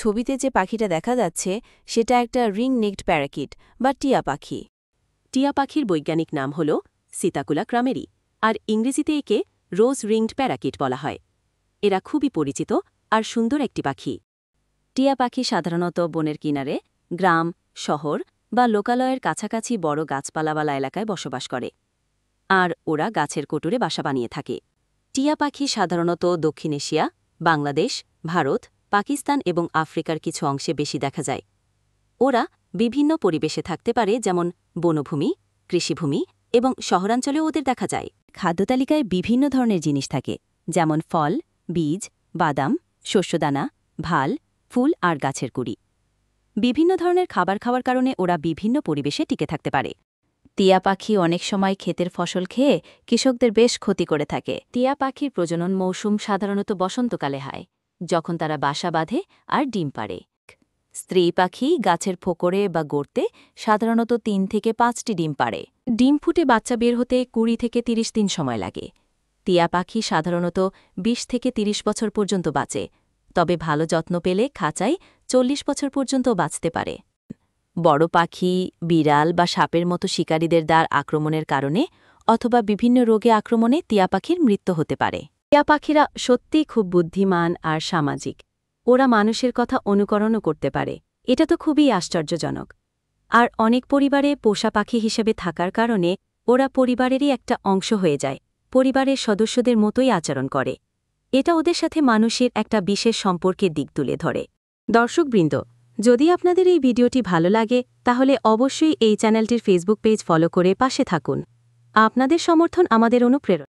ছবিতে যে পাখিটা দেখা যাচ্ছে সেটা একটা রিং নেকড প্যারাকিট বা টিয়া পাখি। টিয়া পাখির বৈজ্ঞানিক নাম হল সিতাকুলা ক্রামেরি, আর ইংরেজিতে একে রোজ রিংড প্যারাকিট বলা হয়। এরা খুবই পরিচিত আর সুন্দর একটি পাখি। টিয়া পাখি সাধারণত বনের কিনারে, গ্রাম, শহর বা লোকালয়ের কাছাকাছি বড় গাছপালাওয়ালা এলাকায় বসবাস করে, আর ওরা গাছের কোটরে বাসা বানিয়ে থাকে। টিয়া পাখি সাধারণত দক্ষিণ এশিয়া, বাংলাদেশ, ভারত, পাকিস্তান এবং আফ্রিকার কিছু অংশে বেশি দেখা যায়। ওরা বিভিন্ন পরিবেশে থাকতে পারে, যেমন বনভূমি, কৃষিভূমি এবং শহরাঞ্চলেও ওদের দেখা যায়। খাদ্যতালিকায় বিভিন্ন ধরনের জিনিস থাকে, যেমন ফল, বীজ, বাদাম, শস্যদানা, ভাল, ফুল আর গাছের কুড়ি। বিভিন্ন ধরনের খাবার খাওয়ার কারণে ওরা বিভিন্ন পরিবেশে টিকে থাকতে পারে। টিয়া পাখি অনেক সময় ক্ষেতের ফসল খেয়ে কৃষকদের বেশ ক্ষতি করে থাকে। টিয়া পাখির প্রজনন মৌসুম সাধারণত বসন্তকালে হয়, যখন তারা বাসা বাঁধে আর ডিম পাড়ে। স্ত্রী পাখি গাছের ফোকরে বা গর্তে সাধারণত 3 থেকে 5টি ডিম পাড়ে। ডিম ফুটে বাচ্চা বের হতে 20 থেকে 30 দিন সময় লাগে। টিয়া পাখি সাধারণত 20 থেকে 30 বছর পর্যন্ত বাঁচে, তবে ভালো যত্ন পেলে খাঁচায় 40 বছর পর্যন্ত বাঁচতে পারে। বড় পাখি, বিড়াল বা সাপের মতো শিকারীদের দ্বার আক্রমণের কারণে অথবা বিভিন্ন রোগে আক্রমণে টিয়া পাখির মৃত্যু হতে পারে। টিয়া পাখিরা সত্যিই খুব বুদ্ধিমান আর সামাজিক। ওরা মানুষের কথা অনুকরণও করতে পারে, এটা তো খুবই আশ্চর্যজনক। আর অনেক পরিবারে পোষা পাখি হিসেবে থাকার কারণে ওরা পরিবারেরই একটা অংশ হয়ে যায়, পরিবারের সদস্যদের মতোই আচরণ করে। এটা ওদের সাথে মানুষের একটা বিশেষ সম্পর্কের দিক তুলে ধরে। দর্শকবৃন্দ, যদি আপনাদের এই ভিডিওটি ভালো লাগে তাহলে অবশ্যই এই চ্যানেলটির ফেসবুক পেজ ফলো করে পাশে থাকুন। আপনাদের সমর্থন আমাদের অনুপ্রেরণা।